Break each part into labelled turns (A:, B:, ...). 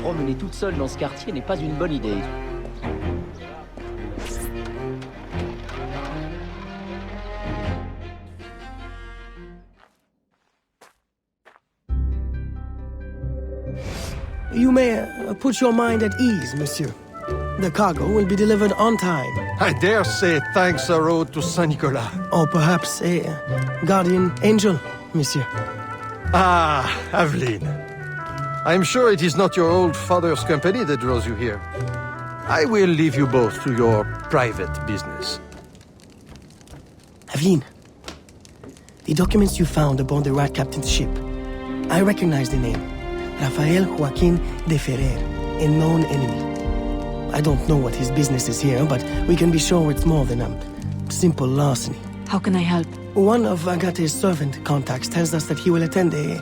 A: promener toute seule dans ce quartier n'est pas une bonne idée.
B: You may put your mind at ease, monsieur. The cargo will be delivered on time.
C: I dare say thanks are owed to Saint Nicolas.
B: Or perhaps a guardian angel, monsieur.
C: Ah, Aveline. I'm sure it is not your old father's company that draws you here. I will leave you both to your private business.
B: Aveline, the documents you found aboard the Rat Captain's ship. I recognize the name. Rafael Joaquin de Ferrer, a known enemy. I don't know what his business is here, but we can be sure it's more than a simple larceny.
D: How can I help?
B: One of Agate's servant contacts tells us that he will attend a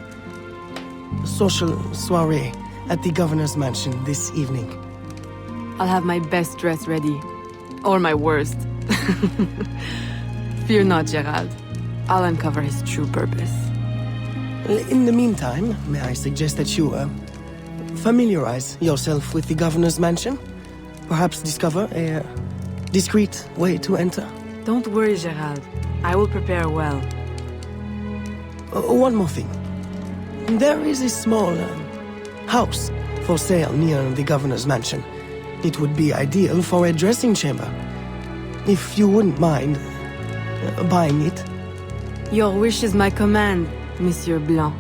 B: social soiree at the governor's mansion this evening.
D: I'll have my best dress ready. Or my worst. Fear not, Gerald. I'll uncover his true purpose.
B: In the meantime, may I suggest that you, familiarize yourself with the governor's mansion? Perhaps discover a discreet way to enter?
D: Don't worry, Gerald. I will prepare well.
B: One more thing. There is a small house for sale near the governor's mansion. It would be ideal for a dressing chamber. If you wouldn't mind buying it.
D: Your wish is my command, Monsieur Blanc.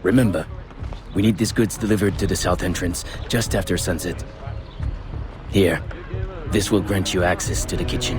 E: Remember, we need these goods delivered to the south entrance just after sunset. Here, this will grant you access to the kitchen.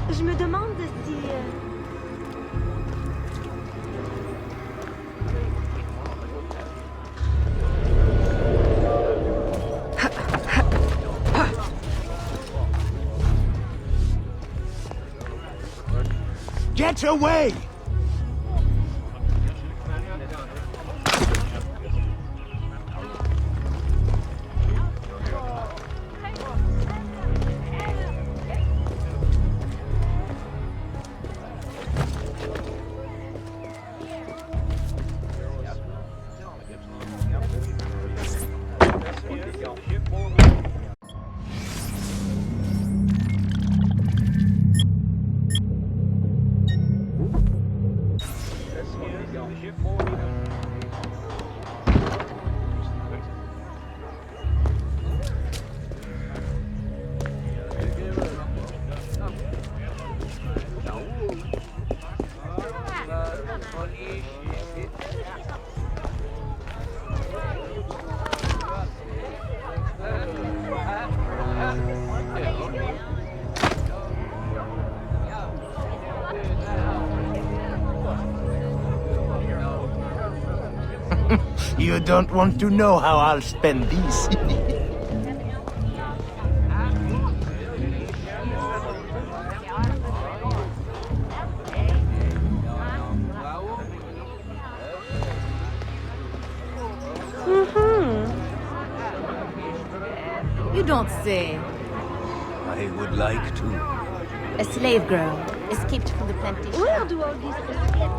F: Je me demande si...
G: Get away! You don't want to know how I'll spend these.
H: You don't say.
G: I would like to.
H: A slave girl escaped from the plantation.
F: Where do all these things get?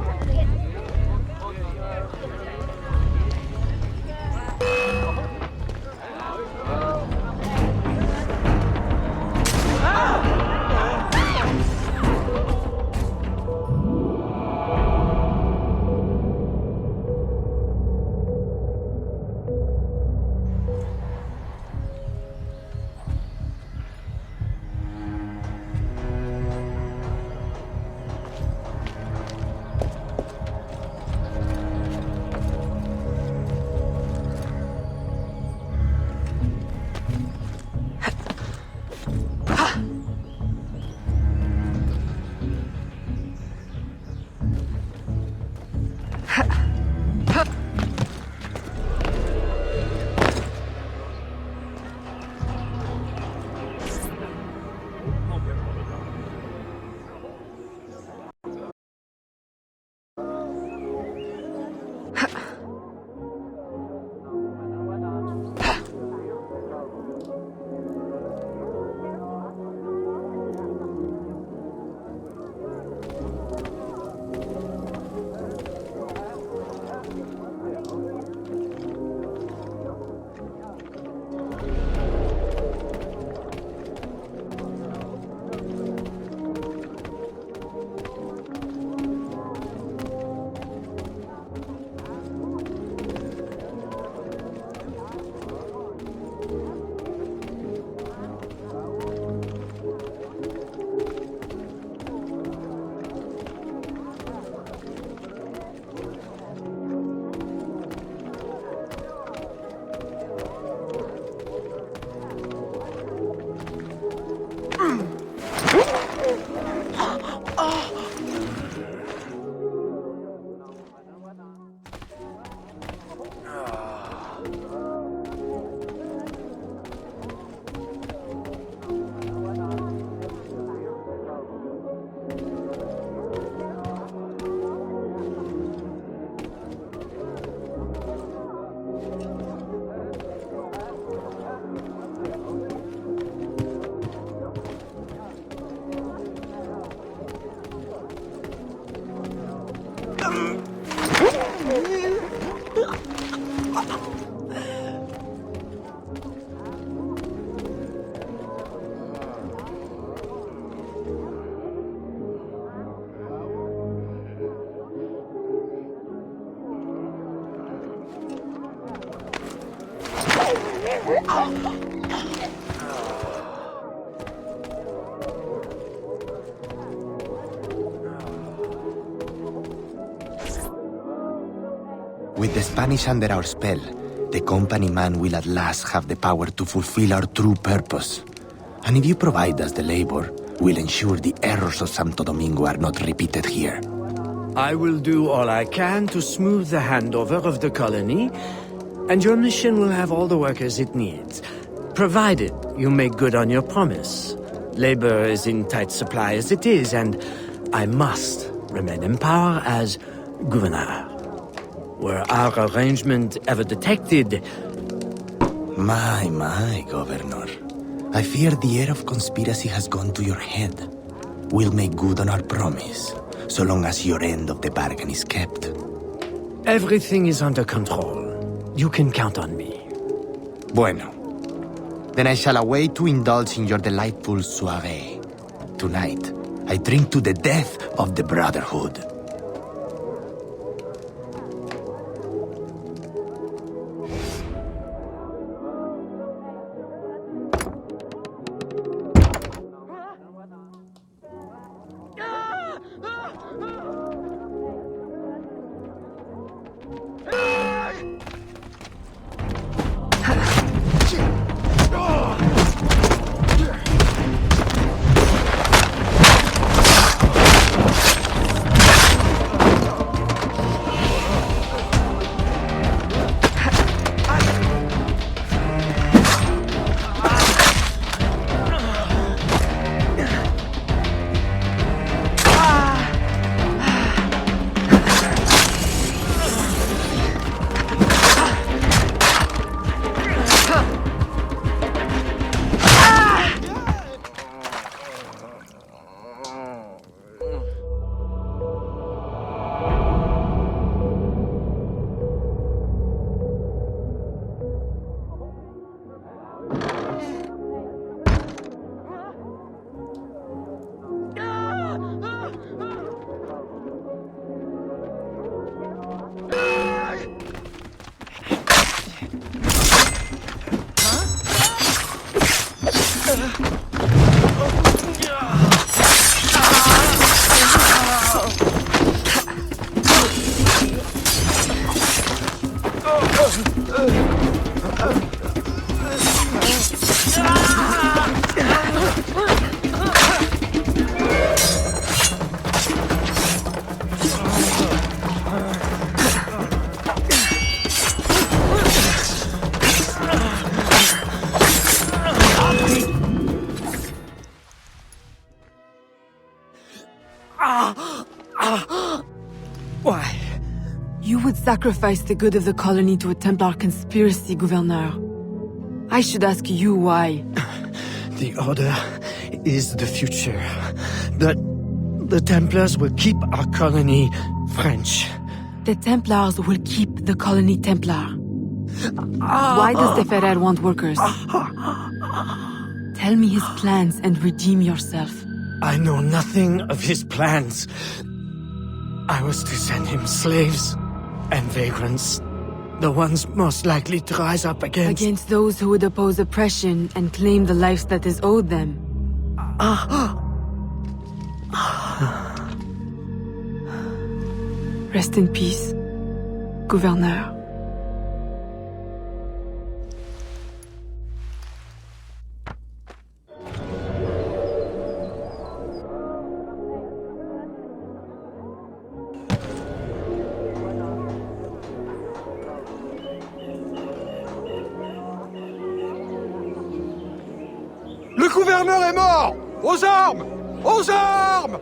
I: With the Spanish under our spell, the company man will at last have the power to fulfill our true purpose. And if you provide us the labor, we'll ensure the errors of Santo Domingo are not repeated here.
J: I will do all I can to smooth the handover of the colony, and your mission will have all the workers it needs, provided you make good on your promise. Labor is in tight supply as it is, and I must remain in power as governor. Were our arrangement ever detected?
I: My, Governor. I fear the air of conspiracy has gone to your head. We'll make good on our promise, so long as your end of the bargain is kept.
J: Everything is under control. You can count on me.
I: Bueno. Then I shall await to indulge in your delightful soirée. Tonight, I drink to the death of the Brotherhood.
D: Why? You would sacrifice the good of the colony to a Templar conspiracy, Gouverneur. I should ask you why.
J: The Order is the future. The Templars will keep our colony French.
D: The Templars will keep the colony Templar. Why does the Ferrer want workers? Tell me his plans and redeem yourself.
J: I know nothing of his plans. I was to send him slaves and vagrants. The ones most likely to rise up against...
D: Against those who would oppose oppression and claim the life that is owed them. Rest in peace, Gouverneur.
C: Le gouverneur est mort! Aux armes! Aux armes!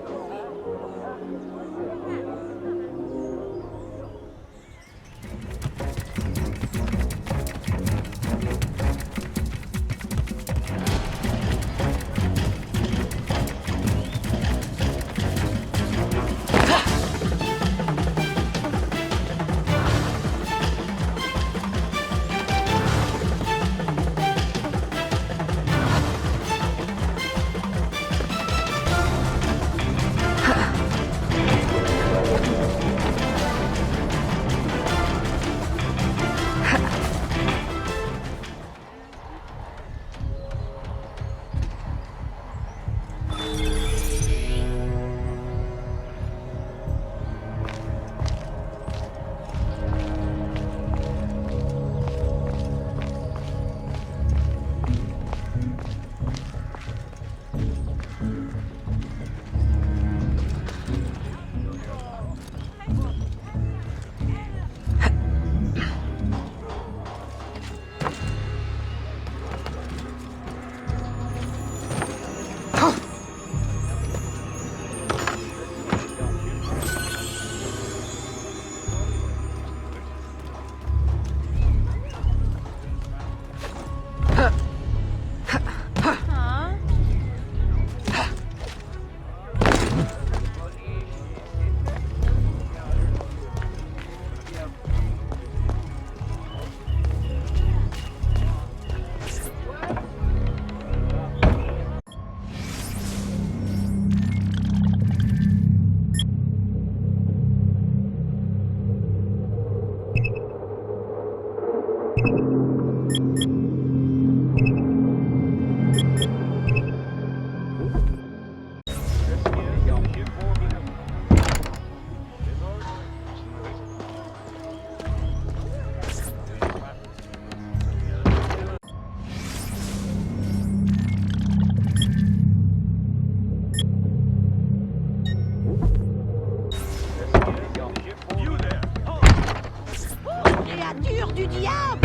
F: Créature du diable!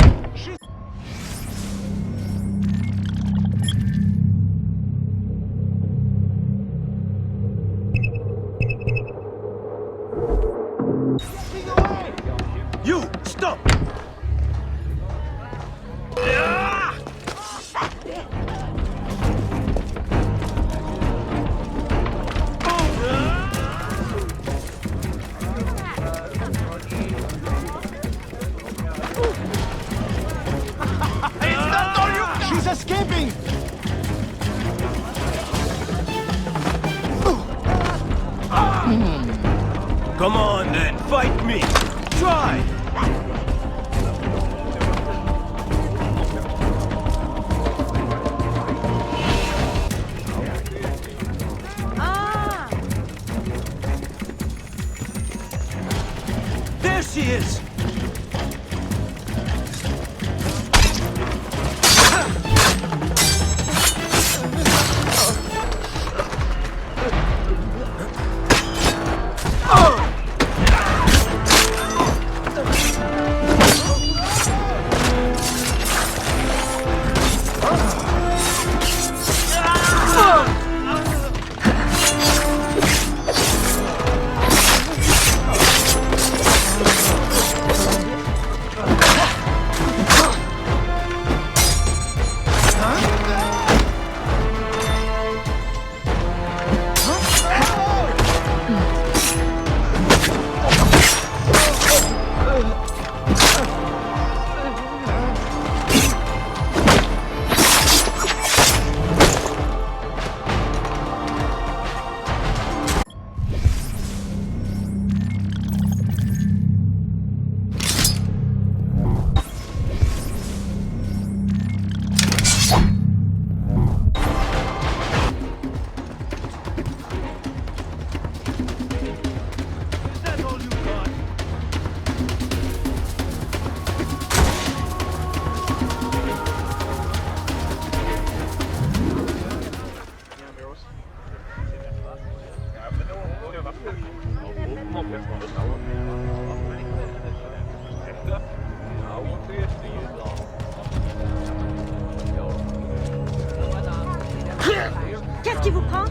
G: You, stop! She's escaping! Come on then, fight me! Try! There she is!
F: Qu'est-ce qui vous prend?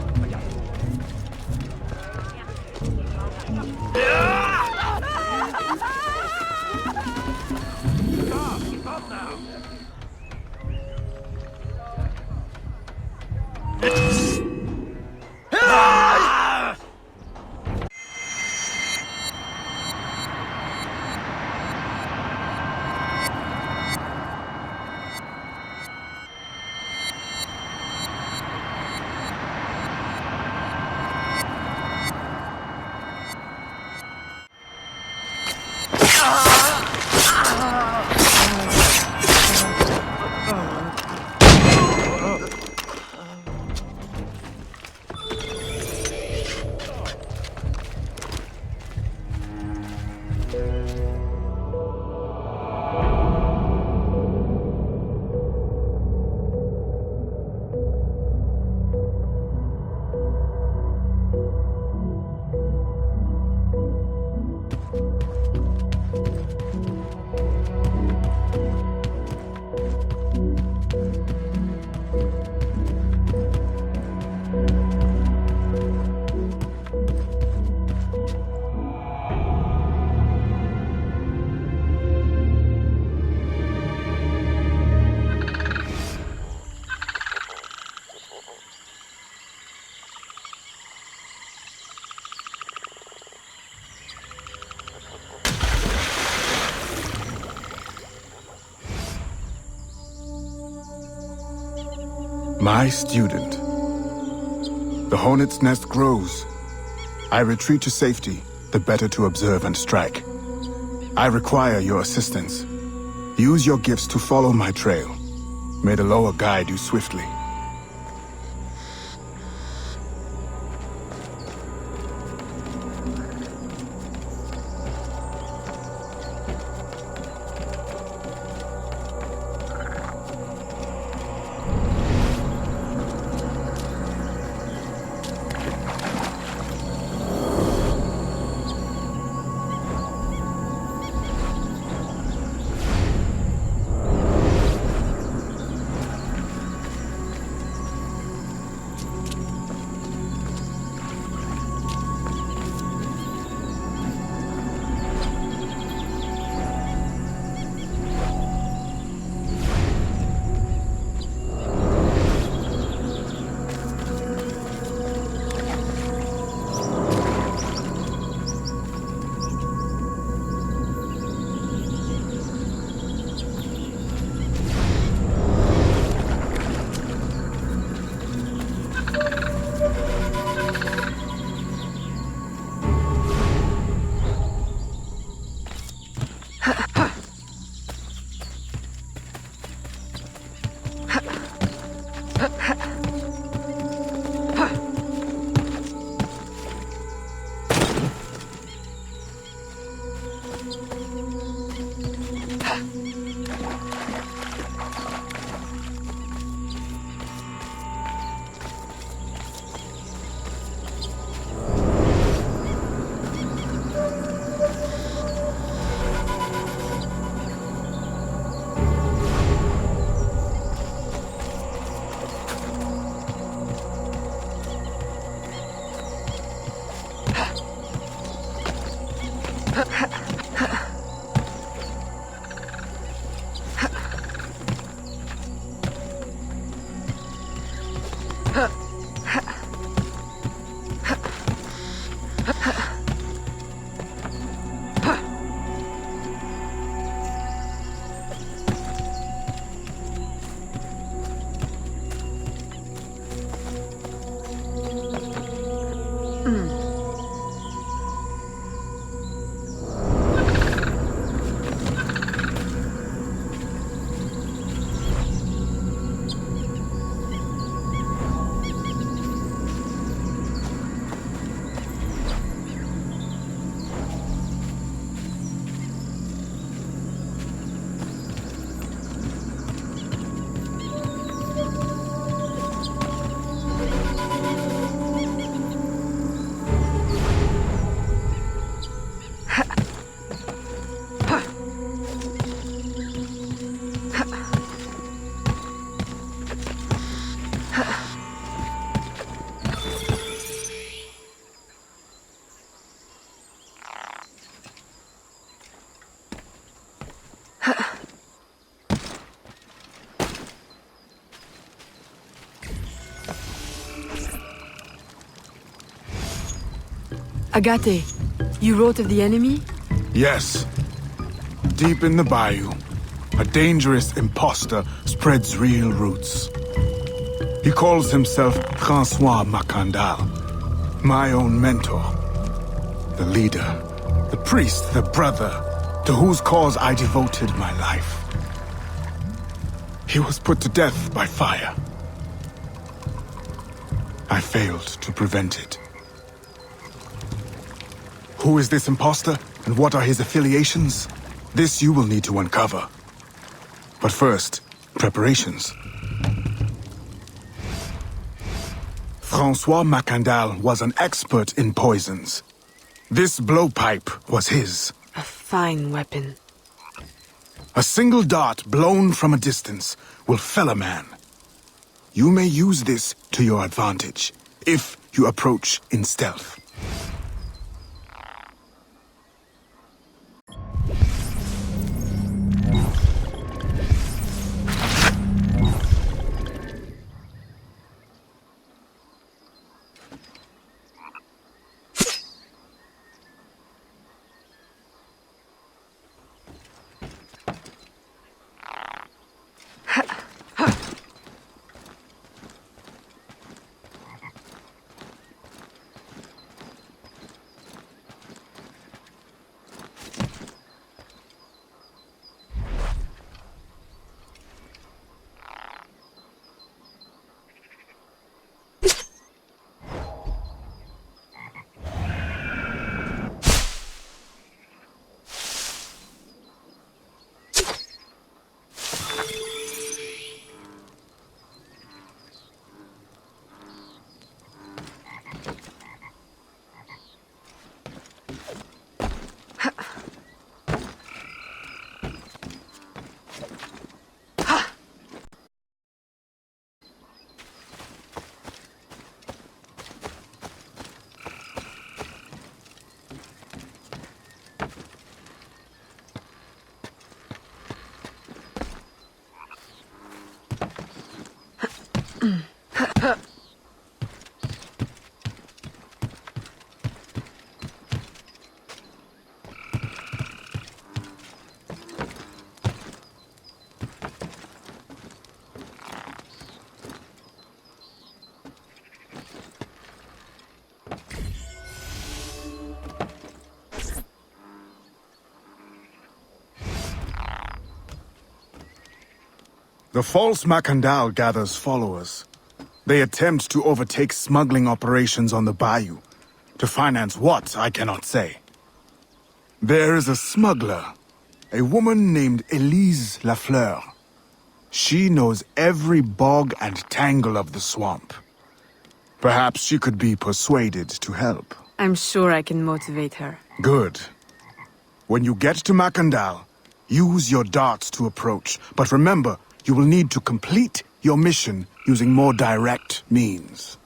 K: My student. The hornet's nest grows. I retreat to safety, the better to observe and strike. I require your assistance. Use your gifts to follow my trail. May the lower guide you swiftly.
D: Agate, you wrote of the enemy?
K: Yes. Deep in the Bayou, a dangerous imposter spreads real roots. He calls himself Francois Macandal, my own mentor. The leader, the priest, the brother, to whose cause I devoted my life. He was put to death by fire. I failed to prevent it. Who is this imposter, and what are his affiliations? This you will need to uncover. But first, preparations. Francois Macandal was an expert in poisons. This blowpipe was his.
D: A fine weapon.
K: A single dart blown from a distance will fell a man. You may use this to your advantage, if you approach in stealth. The false Macandal gathers followers. They attempt to overtake smuggling operations on the Bayou. To finance what, I cannot say. There is a smuggler, a woman named Elise Lafleur. She knows every bog and tangle of the swamp. Perhaps she could be persuaded to help.
D: I'm sure I can motivate her.
K: Good. When you get to Macandal, use your darts to approach. But remember, you will need to complete your mission using more direct means.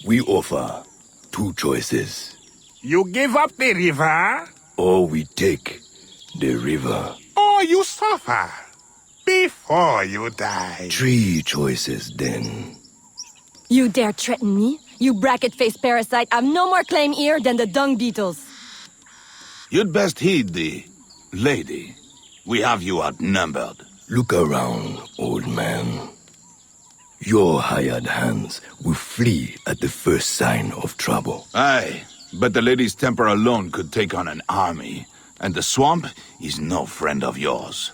L: We offer two choices.
K: You give up the river?
L: Or we take the river.
K: Or you suffer before you die.
L: Three choices then.
F: You dare threaten me? You bracket-faced parasite! I've no more claim here than the dung beetles!
M: You'd best heed the lady. We have you outnumbered.
L: Look around, old man. Your hired hands will flee at the first sign of trouble.
M: Aye, but the lady's temper alone could take on an army, and the swamp is no friend of yours.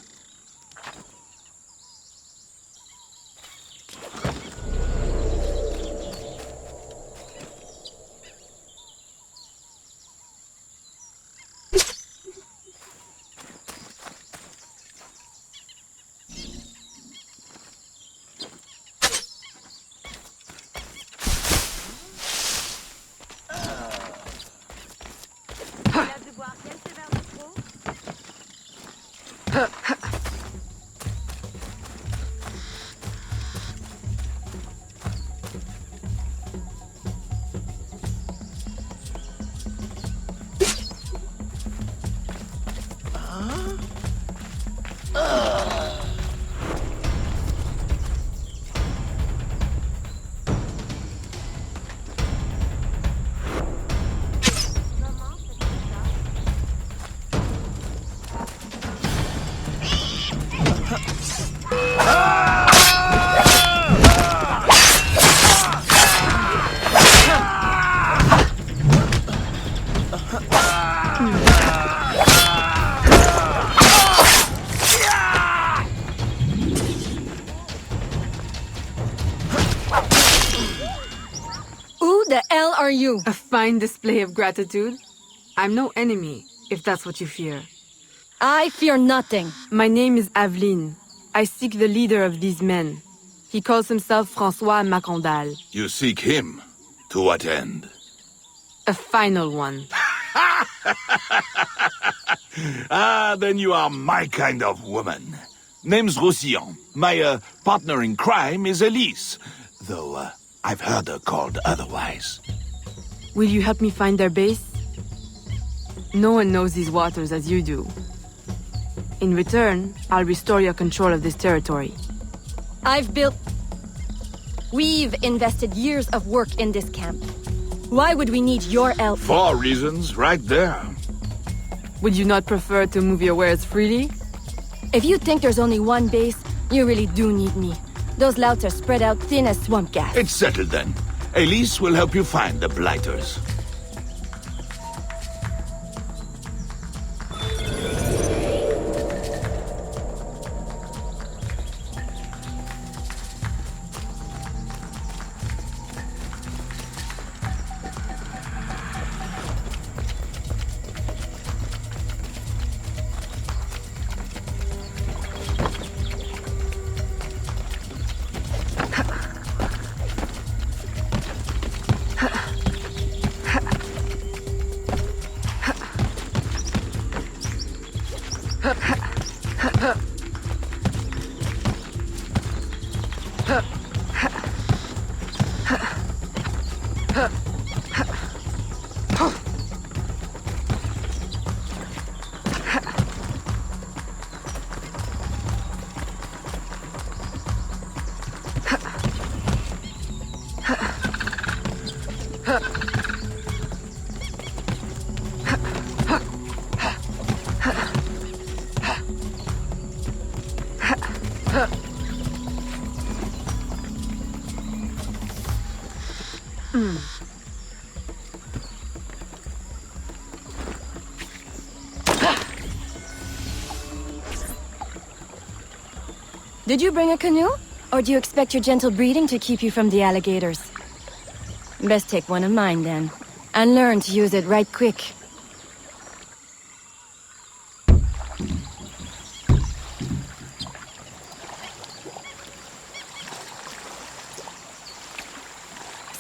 D: Are you? A fine display of gratitude? I'm no enemy, if that's what you fear.
F: I fear nothing.
D: My name is Aveline. I seek the leader of these men. He calls himself François Macandal.
M: You seek him? To what end?
D: A final one.
M: Ah, then you are my kind of woman. Name's Roussillon. My partner in crime is Elise, though I've heard her called otherwise.
D: Will you help me find their base? No one knows these waters as you do. In return, I'll restore your control of this territory.
F: We've invested years of work in this camp. Why would we need your help?
M: 4 reasons, right there.
D: Would you not prefer to move your wares freely?
F: If you think there's only one base, you really do need me. Those louts are spread out thin as swamp gas.
M: It's settled then. Elise will help you find the Blighters.
F: Did you bring a canoe? Or do you expect your gentle breeding to keep you from the alligators? Best take one of mine, then. And learn to use it right quick.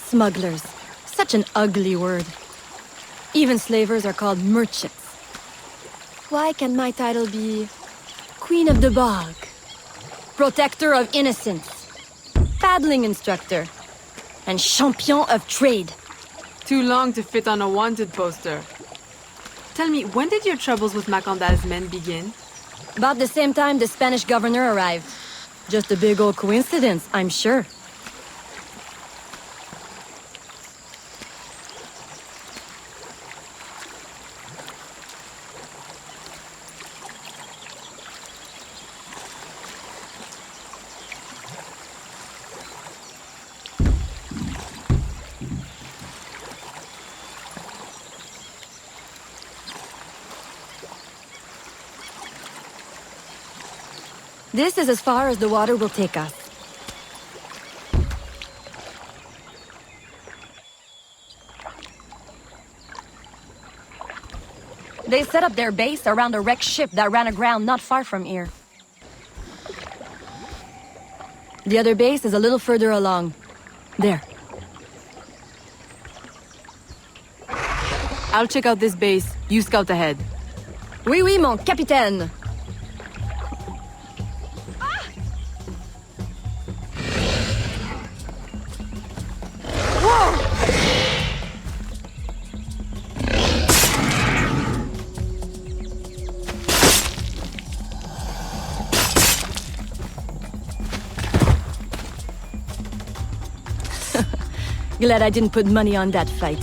F: Smugglers. Such an ugly word. Even slavers are called merchants. Why can't my title be... Queen of the Bog? Protector of innocence, paddling instructor, and champion of trade.
D: Too long to fit on a wanted poster. Tell me, when did your troubles with Macandal's men begin?
F: About the same time the Spanish governor arrived. Just a big old coincidence, I'm sure. This is as far as the water will take us. They set up their base around a wrecked ship that ran aground not far from here. The other base is a little further along. There.
D: I'll check out this base. You scout ahead.
F: Oui, oui, mon capitaine. Glad I didn't put money on that fight.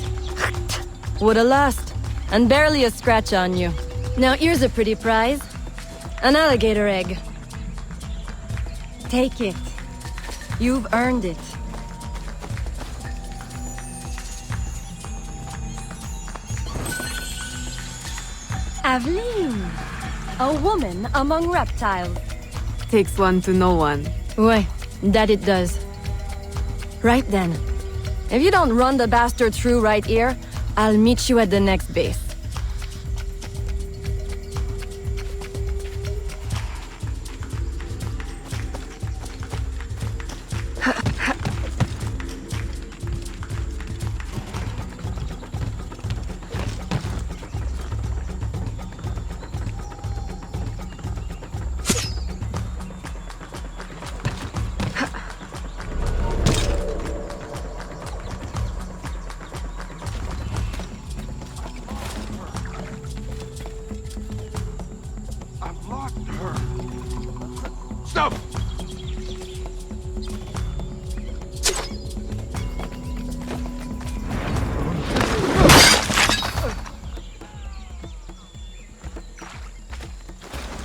F: Woulda lost, and barely a scratch on you. Now here's a pretty prize. An alligator egg. Take it. You've earned it. Aveline, a woman among reptiles.
D: Takes one to know one.
F: Ouais, that it does. Right then. If you don't run the bastard through right here, I'll meet you at the next base.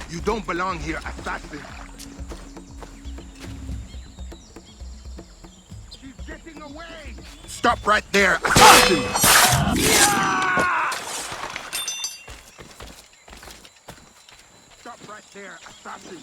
N: You don't belong here, assassin. She's getting away! Stop right there, assassin! Stop right there, assassin!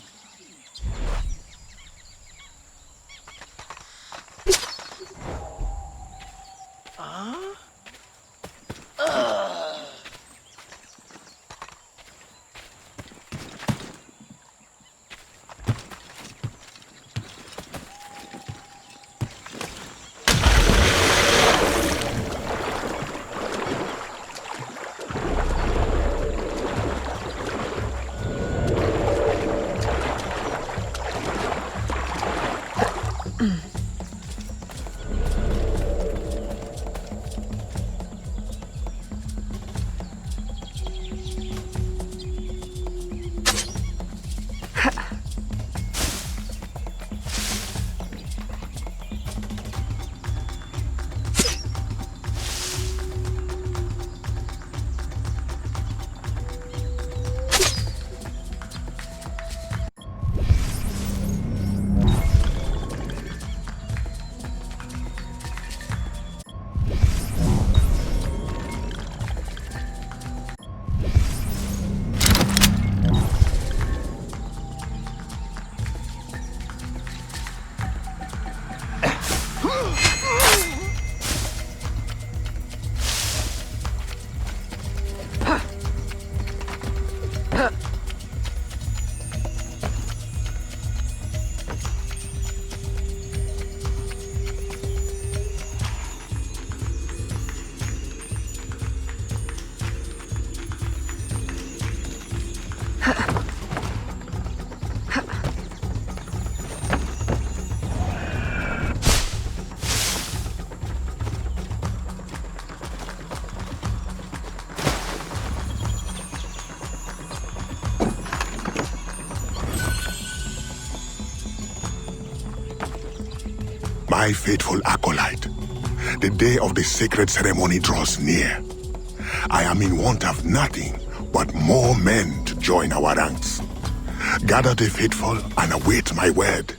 K: My faithful acolyte, the day of the sacred ceremony draws near. I am in want of nothing but more men to join our ranks. Gather the faithful and await my word.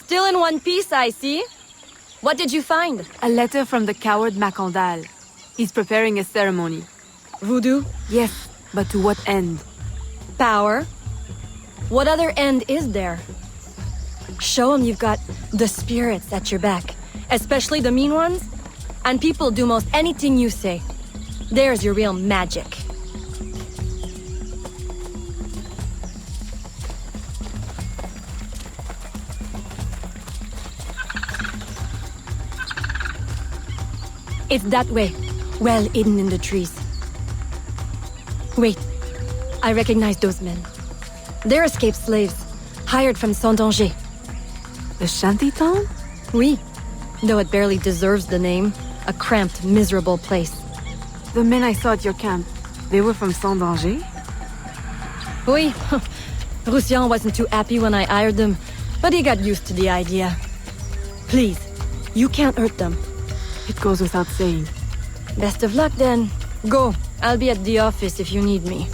F: Still in one piece, I see. What did you find?
D: A letter from the coward Macandal. He's preparing a ceremony.
F: Voodoo?
D: Yes, but to what end?
F: Power? What other end is there? Show him you've got the spirits at your back, especially the mean ones, and people do most anything you say. There's your real magic. It's that way, well hidden in the trees. Wait, I recognize those men. They're escaped slaves, hired from Saint-Danger.
D: The shantytown?
F: Oui. Though it barely deserves the name. A cramped, miserable place.
D: The men I saw at your camp, they were from Sans Danger?
F: Oui. Roussillon wasn't too happy when I hired them, but he got used to the idea. Please, you can't hurt them.
D: It goes without saying.
F: Best of luck then. Go. I'll be at the office if you need me.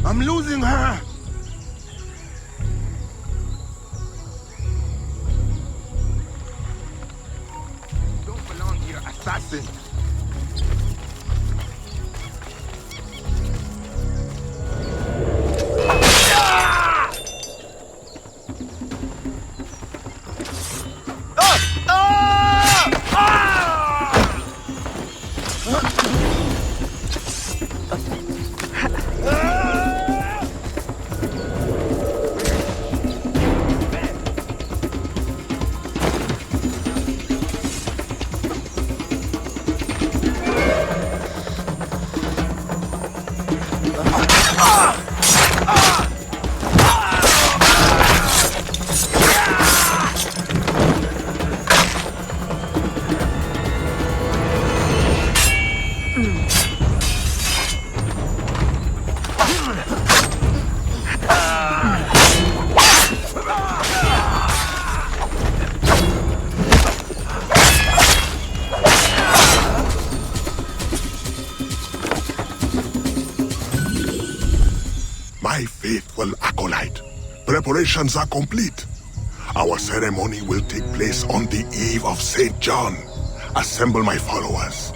N: I'm losing her! You don't belong here, assassin!
K: My faithful acolyte, preparations are complete. Our ceremony will take place on the eve of St. John. Assemble my followers.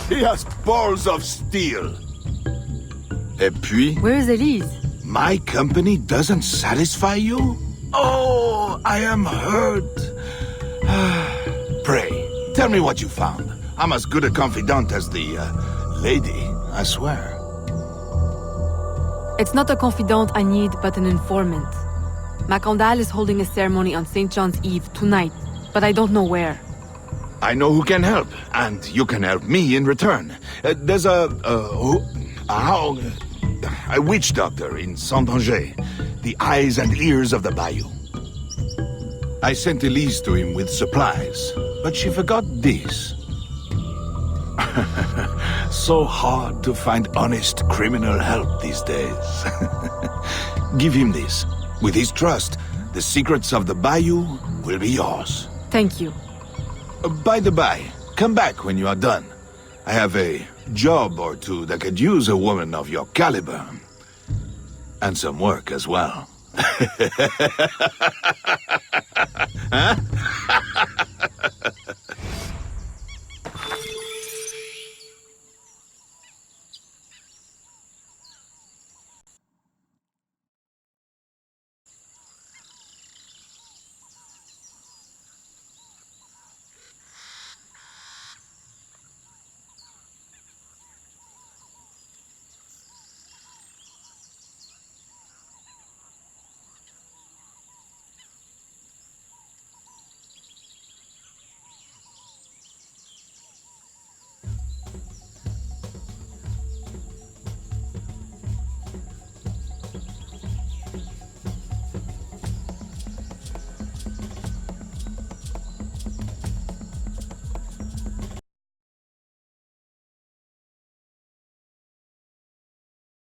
M: He has balls of steel. Et puis?
D: Where's Elise?
M: My company doesn't satisfy you? Oh, I am hurt. Pray, tell me what you found. I'm as good a confidant as the, lady, I swear.
D: It's not a confidant I need, but an informant. Macandal is holding a ceremony on St. John's Eve tonight, but I don't know where.
M: I know who can help, and you can help me in return. There's a witch doctor in Saint-Anger, the eyes and ears of the Bayou. I sent Elise to him with supplies, but she forgot this. So hard to find honest criminal help these days. Give him this. With his trust, the secrets of the Bayou will be yours.
D: Thank you.
M: By the by, come back when you are done. I have a job or two that could use a woman of your caliber. And some work as well. Huh?